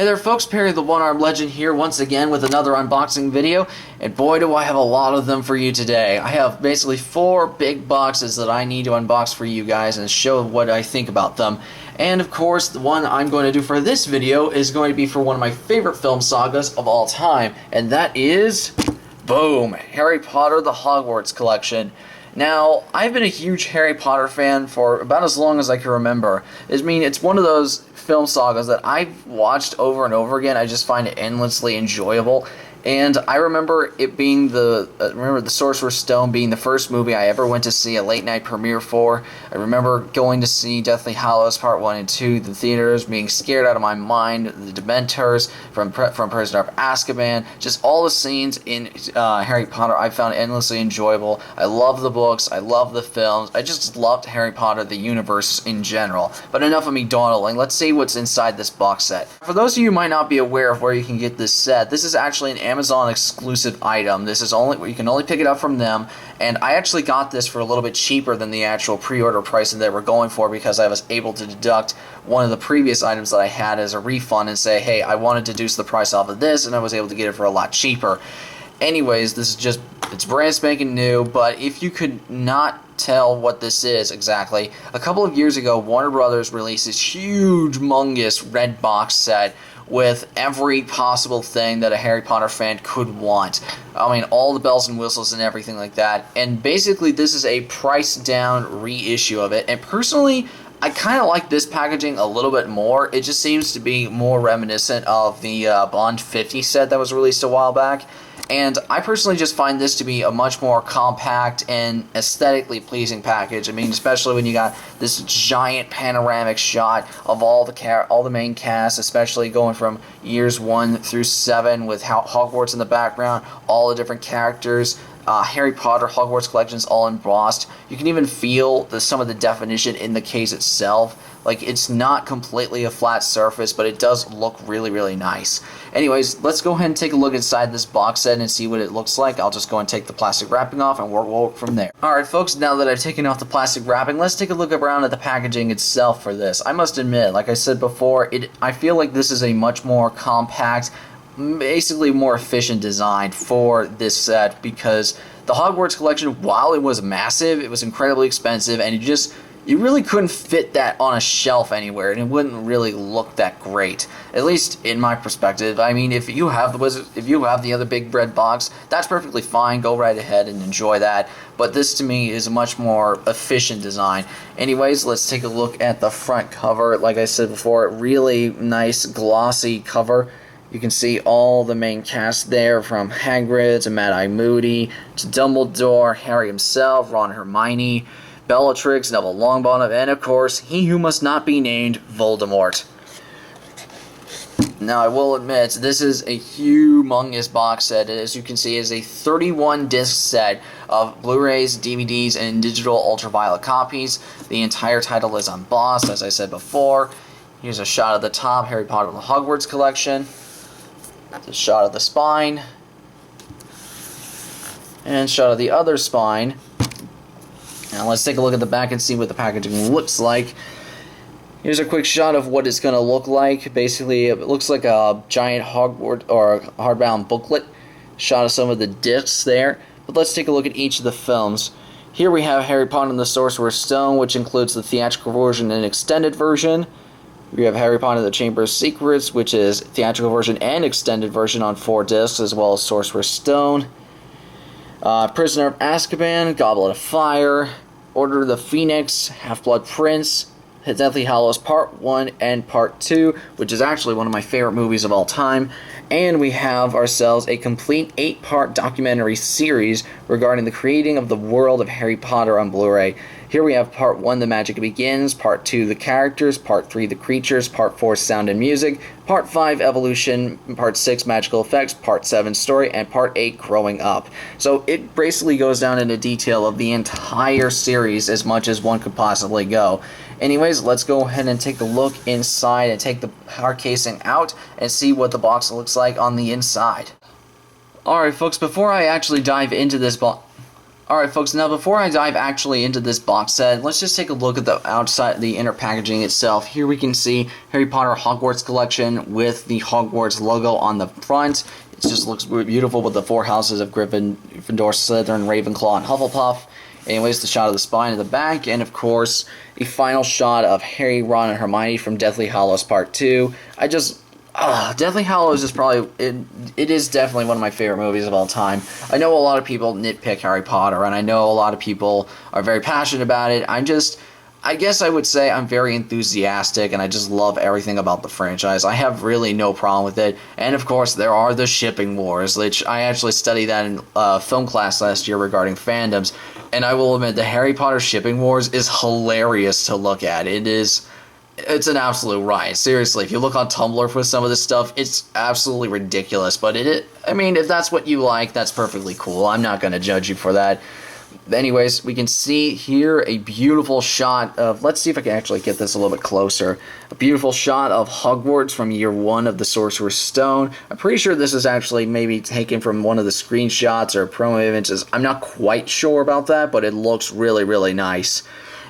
Hey there folks, Perry the One-Armed Legend here once again with another unboxing video, and boy do I have a lot of them for you today. I have basically 4 big boxes that I need to unbox for you guys and show what I think about them. And of course, the one I'm going to do for this video is going to be for one of my favorite film sagas of all time, and that is, boom, Harry Potter the Hogwarts collection. Now, I've been a huge Harry Potter fan for about as long as I can remember. It's one of those film sagas that I've watched over and over again. I just find it endlessly enjoyable. And I remember it being the Sorcerer's Stone being the first movie I ever went to see a late night premiere for. I remember going to see Deathly Hallows Part 1 and 2 the theaters, being scared out of my mind, the Dementors from Prisoner of Azkaban, just all the scenes in Harry Potter I found endlessly enjoyable. I love the books, I love the films, I just loved Harry Potter, the universe in general. But enough of me dawdling, let's see what's inside this box set. For those of you who might not be aware of where you can get this set, this is actually an Amazon exclusive item. This is you can only pick it up from them, and I actually got this for a little bit cheaper than the actual pre-order price that they were going for because I was able to deduct one of the previous items that I had as a refund and say, hey, I want to deduce the price off of this, and I was able to get it for a lot cheaper. Anyways, this is it's brand spanking new, but if you could not tell what this is exactly, a couple of years ago, Warner Brothers released this huge, humongous red box set with every possible thing that a Harry Potter fan could want. I mean, all the bells and whistles and everything like that. And basically, this is a priced down reissue of it. And personally, I kind of like this packaging a little bit more. It just seems to be more reminiscent of the Bond 50 set that was released a while back. And I personally just find this to be a much more compact and aesthetically pleasing package. I mean, especially when you got this giant panoramic shot of all the main cast, especially going from years 1 through 7 with Hogwarts in the background, all the different characters. Harry Potter Hogwarts collections all embossed. You can even feel some of the definition in the case itself. Like, it's not completely a flat surface, but it does look really, really nice. Anyways, let's go ahead and take a look inside this box set and see what it looks like. I'll just go and take the plastic wrapping off and we'll work from there. Alright folks, now that I've taken off the plastic wrapping, let's take a look around at the packaging itself for this. I must admit, like I said before, I feel like this is a much more compact, basically more efficient design for this set, because the Hogwarts collection, while it was massive, it was incredibly expensive, and you really couldn't fit that on a shelf anywhere, and it wouldn't really look that great, at least in my perspective. I mean, if you have the other big red box, that's perfectly fine. Go right ahead and enjoy that. But this, to me, is a much more efficient design. Anyways, let's take a look at the front cover. Like I said before, really nice, glossy cover. You can see all the main cast there, from Hagrid to Mad-Eye Moody to Dumbledore, Harry himself, Ron and Hermione, Bellatrix, Neville Longbottom, and of course, he who must not be named, Voldemort. Now, I will admit, this is a humongous box set. As you can see, it is a 31-disc set of Blu-rays, DVDs, and digital ultraviolet copies. The entire title is embossed, as I said before. Here's a shot of the top, Harry Potter the Hogwarts collection. A shot of the spine. And a shot of the other spine. Now let's take a look at the back and see what the packaging looks like. Here's a quick shot of what it's going to look like. Basically, it looks like a giant Hogwarts or hardbound booklet. Shot of some of the discs there. But let's take a look at each of the films. Here we have Harry Potter and the Sorcerer's Stone, which includes the theatrical version and extended version. We have Harry Potter and the Chamber of Secrets, which is theatrical version and extended version on 4 discs, as well as Sorcerer's Stone. Prisoner of Azkaban, Goblet of Fire, Order of the Phoenix, Half-Blood Prince, Deathly Hallows Part 1 and Part 2, which is actually one of my favorite movies of all time. And we have ourselves a complete 8-part documentary series regarding the creating of the world of Harry Potter on Blu-ray. Here we have Part 1, The Magic Begins, Part 2, The Characters, Part 3, The Creatures, Part 4, Sound and Music, Part 5, Evolution, Part 6, Magical Effects, Part 7, Story, and Part 8, Growing Up. So it basically goes down into detail of the entire series as much as one could possibly go. Anyways, let's go ahead and take a look inside and take the hard casing out and see what the box looks like on the inside. Alright folks, before I actually dive into this box... Alright folks, now before I dive actually into this box set, let's just take a look at the outside, the inner packaging itself. Here we can see Harry Potter Hogwarts collection with the Hogwarts logo on the front. It just looks beautiful with the 4 houses of Gryffindor, Slytherin, Ravenclaw, and Hufflepuff. Anyways, the shot of the spine in the back, and of course, a final shot of Harry, Ron, and Hermione from Deathly Hallows Part 2. Deathly Hallows is probably, it is definitely one of my favorite movies of all time. I know a lot of people nitpick Harry Potter, and I know a lot of people are very passionate about it. I guess I would say I'm very enthusiastic, and I just love everything about the franchise. I have really no problem with it. And of course, there are the shipping wars, which I actually studied that in film class last year regarding fandoms. And I will admit, the Harry Potter shipping wars is hilarious to look at. It's an absolute riot. Seriously, if you look on Tumblr for some of this stuff, it's absolutely ridiculous. But I mean, if that's what you like, that's perfectly cool. I'm not going to judge you for that. Anyways, we can see here a beautiful shot of, let's see if I can actually get this a little bit closer. A beautiful shot of Hogwarts from year 1 of the Sorcerer's Stone. I'm pretty sure this is actually maybe taken from one of the screenshots or promo images. I'm not quite sure about that, but it looks really, really nice.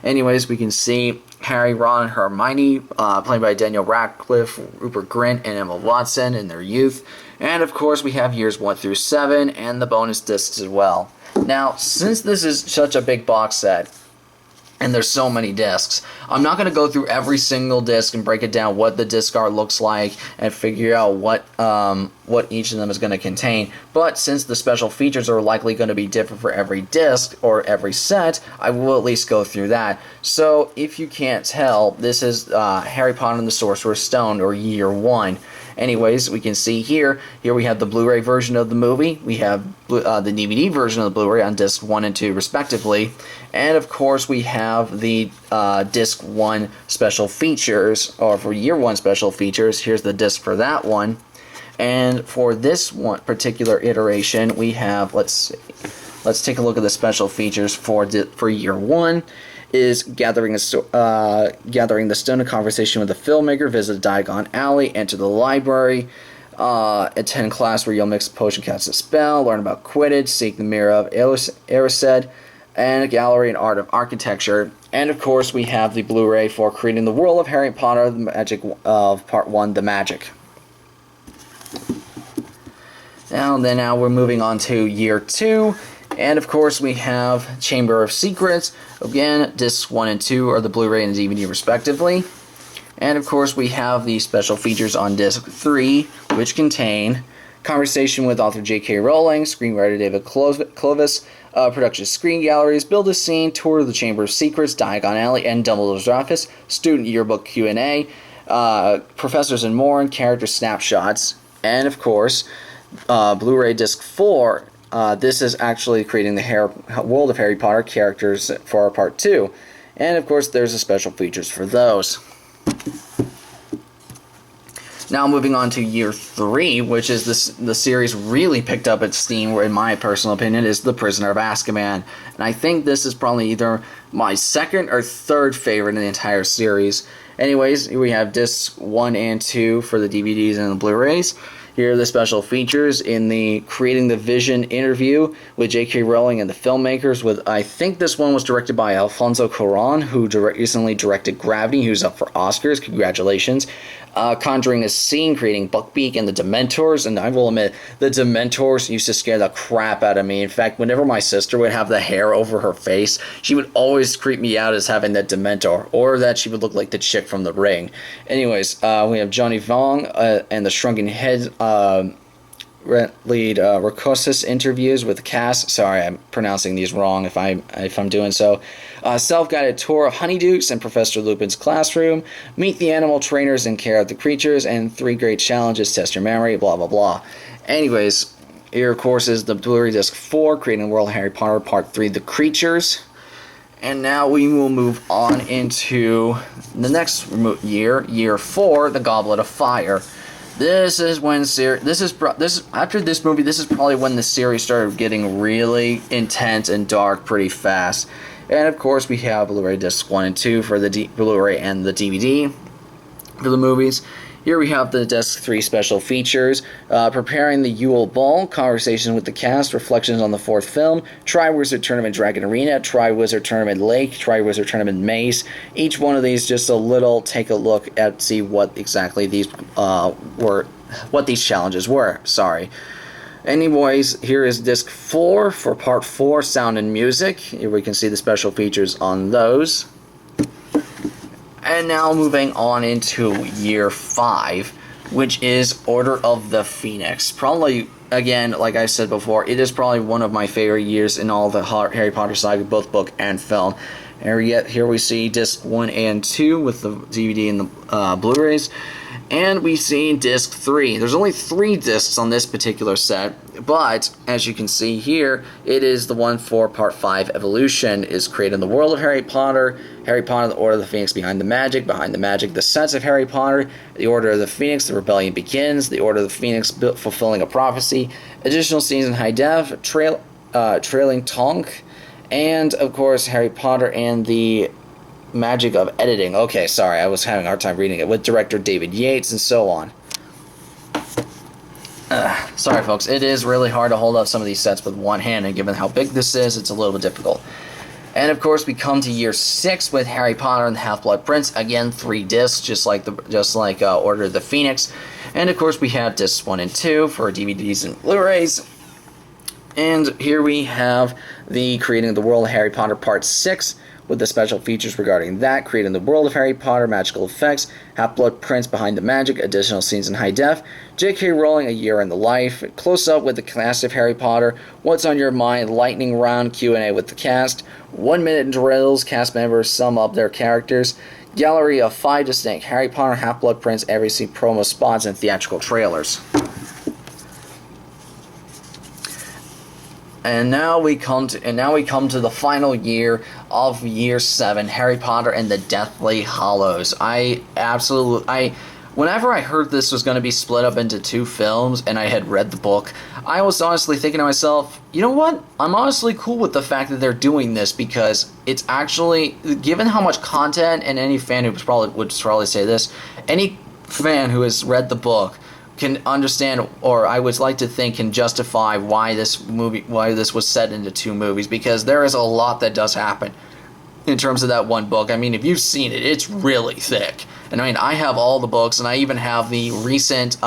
Anyways, we can see Harry, Ron, and Hermione, played by Daniel Radcliffe, Rupert Grint, and Emma Watson in their youth. And of course, we have years 1 through 7, and the bonus discs as well. Now, since this is such a big box set, and there's so many discs, I'm not going to go through every single disc and break it down what the disc art looks like and figure out what each of them is going to contain. But since the special features are likely going to be different for every disc or every set, I will at least go through that. So, if you can't tell, this is Harry Potter and the Sorcerer's Stone, or year 1. Anyways, we can see here we have the Blu-ray version of the movie, we have the DVD version of the Blu-ray on disc 1 and 2 respectively, and of course we have the disc 1 special features, or for year 1 special features. Here's the disc for that one. And for this one particular iteration, we have, let's take a look at the special features for year 1. Is gathering the stone, a conversation with the filmmaker, visit Diagon Alley, enter the library, attend class where you'll mix a potion, cast a spell, learn about Quidditch, seek the mirror of Erised, and a gallery in art of architecture. And of course, we have the Blu-ray for creating the world of Harry Potter, the magic of Part 1, The Magic. Now we're moving on to year 2. And of course, we have Chamber of Secrets. Again, discs 1 and 2 are the Blu-ray and DVD respectively. And of course, we have the special features on disc 3, which contain conversation with author J.K. Rowling, screenwriter David Clovis, production screen galleries, build a scene, tour of the Chamber of Secrets, Diagon Alley, and Dumbledore's office, student yearbook Q&A, professors and more, and character snapshots. And of course, Blu-ray disc 4. This is actually creating the world of Harry Potter characters for our Part 2. And of course, there's the special features for those. Now moving on to year 3, which is the series really picked up its steam, in my personal opinion, is The Prisoner of Azkaban. And I think this is probably either my second or third favorite in the entire series. Anyways, we have discs 1 and 2 for the DVDs and the Blu-rays. Here are the special features in the Creating the Vision interview with J.K. Rowling and the filmmakers. I think this one was directed by Alfonso Cuarón, who recently directed Gravity, who's up for Oscars. Congratulations. Conjuring a Scene, creating Buckbeak and the Dementors. And I will admit, the Dementors used to scare the crap out of me. In fact, whenever my sister would have the hair over her face, she would always creep me out as having that Dementor, or that she would look like the chick from The Ring. Anyways, we have Johnny Vong and the Shrunken Heads lead Rakosis interviews with the cast. Sorry, I'm pronouncing these wrong if I'm doing so. Self-guided tour of Honeydukes and Professor Lupin's classroom. Meet the animal trainers and care of the creatures. And 3 great challenges, test your memory, blah, blah, blah. Anyways, here, of course, is the Blu-ray Disc 4, Creating the World of Harry Potter, Part 3, The Creatures. And now we will move on into the next year 4, The Goblet of Fire. This is when after this movie, this is probably when the series started getting really intense and dark pretty fast. And of course, we have Blu-ray discs 1 and 2 for the Blu-ray and the DVD for the movies. Here we have the Disc 3 special features, Preparing the Yule Ball, Conversations with the Cast, Reflections on the Fourth Film, Tri-Wizard Tournament Dragon Arena, Tri-Wizard Tournament Lake, Tri-Wizard Tournament Maze. Each one of these just a little, take a look at, see what exactly these what these challenges were, sorry. Anyways, here is Disc 4 for Part 4, Sound and Music. Here we can see the special features on those. And now moving on into Year 5, which is Order of the Phoenix. Probably, again, like I said before, it is probably one of my favorite years in all the Harry Potter saga, both book and film. And yet, here we see Disc 1 and 2 with the DVD and the Blu-rays. And we see Disc 3. There's only 3 discs on this particular set, but as you can see here, it is the one for Part 5, Evolution, is created in the world of Harry Potter, Harry Potter, the Order of the Phoenix, Behind the Magic, the Sense of Harry Potter, the Order of the Phoenix, the Rebellion Begins, the Order of the Phoenix, Fulfilling a Prophecy, additional scenes in high def, Trailing Tonk, and of course Harry Potter and the Magic of Editing. Okay, sorry, I was having a hard time reading it. With director David Yates and so on. Sorry, folks. It is really hard to hold up some of these sets with one hand, and given how big this is, it's a little bit difficult. And of course, we come to Year 6 with Harry Potter and the Half-Blood Prince. Again, 3 discs, just like Order of the Phoenix. And of course, we have discs 1 and 2 for DVDs and Blu-rays. And here we have the Creating the World of Harry Potter Part 6, with the special features regarding that, Creating the World of Harry Potter, Magical Effects, Half-Blood Prince, Behind the Magic, additional scenes in high def, J.K. Rowling, A Year in the Life, Close Up with the cast of Harry Potter, What's on Your Mind, Lightning Round Q&A with the cast, 1-minute drills, cast members sum up their characters, Gallery of 5 distinct Harry Potter, Half-Blood Prince, every scene promo spots, and theatrical trailers. And now we come to the final year of Year 7, Harry Potter and the Deathly Hallows. Whenever I heard this was going to be split up into 2 films and I had read the book, I was honestly thinking to myself, you know what? I'm honestly cool with the fact that they're doing this, because it's actually, given how much content, and any fan who would probably say this, any fan who has read the book can understand, or I would like to think can justify why this was set into 2 movies, because there is a lot that does happen in terms of that one book. I mean, if you've seen it, it's really thick. And I mean, I have all the books, and I even have the recent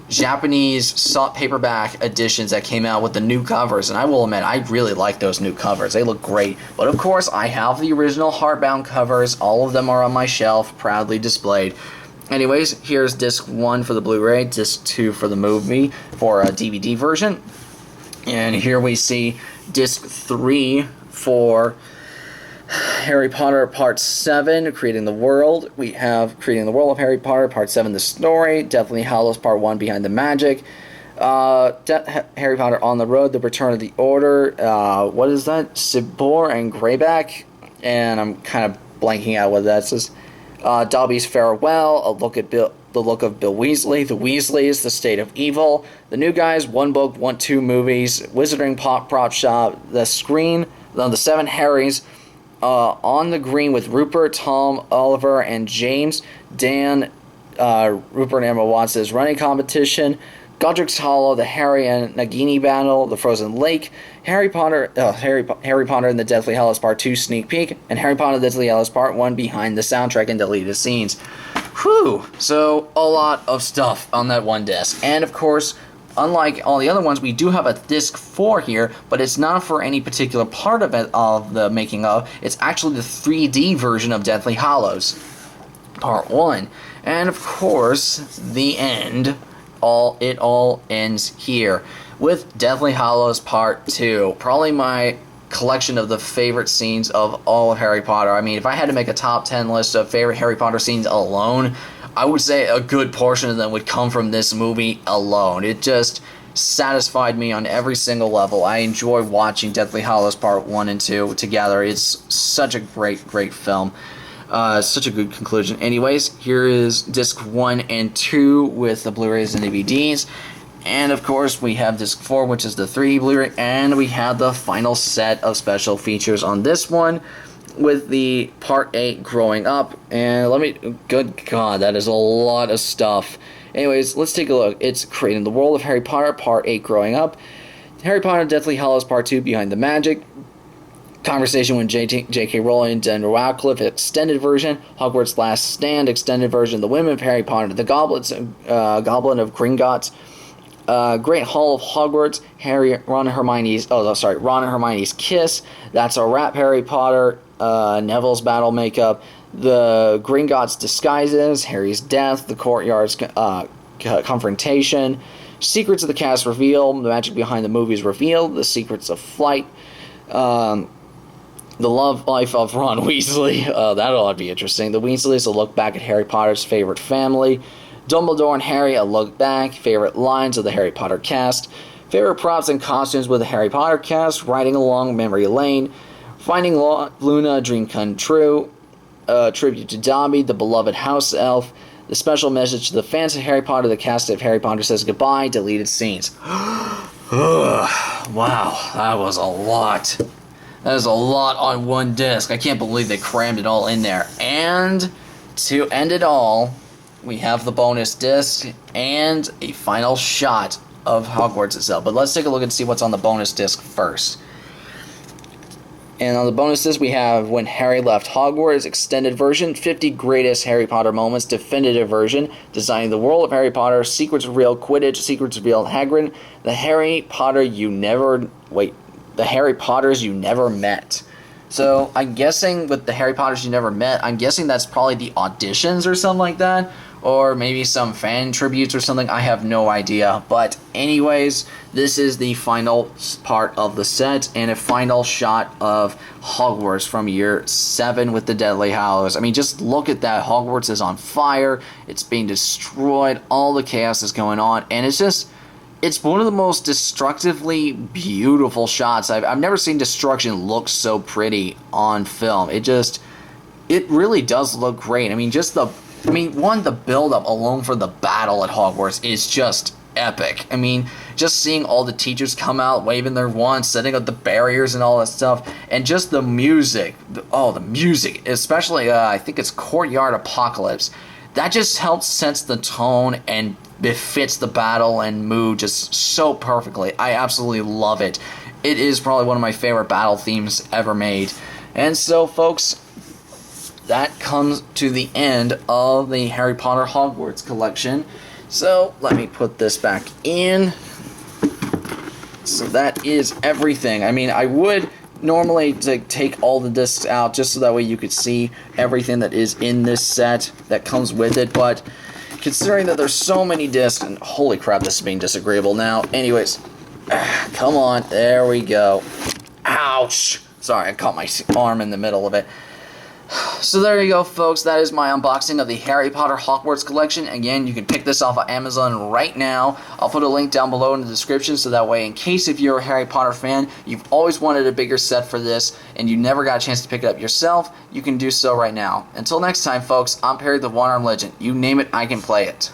Japanese paperback editions that came out with the new covers, and I will admit, I really like those new covers. They look great. But of course, I have the original hardbound covers. All of them are on my shelf, proudly displayed. Anyways, here's Disc 1 for the Blu-ray, Disc 2 for the movie, for a DVD version. And here we see Disc 3 for Harry Potter Part 7, Creating the World. We have Creating the World of Harry Potter, Part 7, The Story, Deathly Hallows Part 1, Behind the Magic, Harry Potter on the Road, The Return of the Order, what is that? Sibor and Greyback, and I'm kind of blanking out what that says. Dobby's Farewell, The Look of Bill Weasley, The Weasleys, The State of Evil, The New Guys, 1 book, 2 movies, Wizarding Prop Shop, The Screen, The 7 Harrys, On the Green with Rupert, Tom, Oliver, and James, Dan, Rupert and Emma Watts' running competition, Godric's Hollow, The Harry and Nagini Battle, The Frozen Lake, Harry Potter and the Deathly Hallows Part 2 Sneak Peek, and Harry Potter and the Deathly Hallows Part 1 Behind the Soundtrack and Deleted Scenes. Whew! So, a lot of stuff on that one disc. And of course, unlike all the other ones, we do have a disc 4 here, but it's not for any particular part of it, of the making of. It's actually the 3D version of Deathly Hallows Part 1. And of course, the end. It all ends here with Deathly Hallows Part 2. Probably my collection of the favorite scenes of all of Harry Potter. I mean, if I had to make a top 10 list of favorite Harry Potter scenes alone, I would say a good portion of them would come from this movie alone. It just satisfied me on every single level. I enjoy watching Deathly Hallows Part 1 and 2 together. It's such a great, great film. Such a good conclusion. Anyways, here is Disc 1 and 2 with the Blu-rays and DVDs. And of course, we have Disc 4, which is the 3D Blu-ray. And we have the final set of special features on this one. with the Part 8 Growing Up. And good God, that is a lot of stuff. Anyways, let's take a look. It's Creating the World of Harry Potter, Part 8 Growing Up. Harry Potter Deathly Hallows Part 2 Behind the Magic. Conversation with J.K. Rowling and Daniel Radcliffe Extended Version. Hogwarts Last Stand Extended Version. The Women of Harry Potter. The Goblet of Gringotts. Great Hall of Hogwarts. Ron and Hermione's Kiss. That's a Wrap Harry Potter. Neville's Battle Makeup. The Gringotts Disguises. Harry's Death. The Courtyard's Confrontation. Secrets of the Cast Reveal. The Magic Behind the Movies Revealed. The Secrets of Flight. The Love Life of Ron Weasley. That ought to be interesting. The Weasleys, a look back at Harry Potter's favorite family. Dumbledore and Harry, a look back. Favorite lines of the Harry Potter cast. Favorite props and costumes with the Harry Potter cast. Riding along memory lane. Finding Luna, a dream come true. Tribute to Dobby, the beloved house elf. The special message to the fans of Harry Potter. The cast of Harry Potter says goodbye. Deleted scenes. Wow, that was a lot. That is a lot on one disc. I can't believe they crammed it all in there. And to end it all, we have the bonus disc and a final shot of Hogwarts itself. But let's take a look and see what's on the bonus disc first. And on the bonus disc, we have When Harry Left Hogwarts, Extended Version, 50 Greatest Harry Potter Moments, Definitive Version, Designing the World of Harry Potter, Secrets Revealed Quidditch, Secrets Revealed Hagrid, The Harry Potters You Never Met. So, I'm guessing with the Harry Potters You Never Met, I'm guessing that's probably the auditions or something like that. Or maybe some fan tributes or something. I have no idea. But anyways, this is the final part of the set and a final shot of Hogwarts from year 7 with the Deathly Hallows. I mean, just look at that. Hogwarts is on fire. It's being destroyed. All the chaos is going on. And it's one of the most destructively beautiful shots. I've never seen destruction look so pretty on film. It really does look great. I mean, the build-up alone for the battle at Hogwarts is just epic. I mean, just seeing all the teachers come out, waving their wands, setting up the barriers and all that stuff, and just the music. The music, especially, I think it's Courtyard Apocalypse. That just helps sense the tone and befits the battle and mood just so perfectly. I absolutely love it. It is probably one of my favorite battle themes ever made. And so, folks, that comes to the end of the Harry Potter Hogwarts collection. So, let me put this back in. So that is everything. I mean, I would normally take all the discs out just so that way you could see everything that is in this set that comes with it, but considering that there's so many discs, and holy crap, this is being disagreeable now. Anyways, come on, there we go. Ouch! Sorry, I caught my arm in the middle of it. So there you go, folks. That is my unboxing of the Harry Potter Hogwarts collection. Again, you can pick this off of Amazon right now. I'll put a link down below in the description so that way, in case if you're a Harry Potter fan, you've always wanted a bigger set for this, and you never got a chance to pick it up yourself, you can do so right now. Until next time, folks, I'm Perry the One-Armed Legend. You name it, I can play it.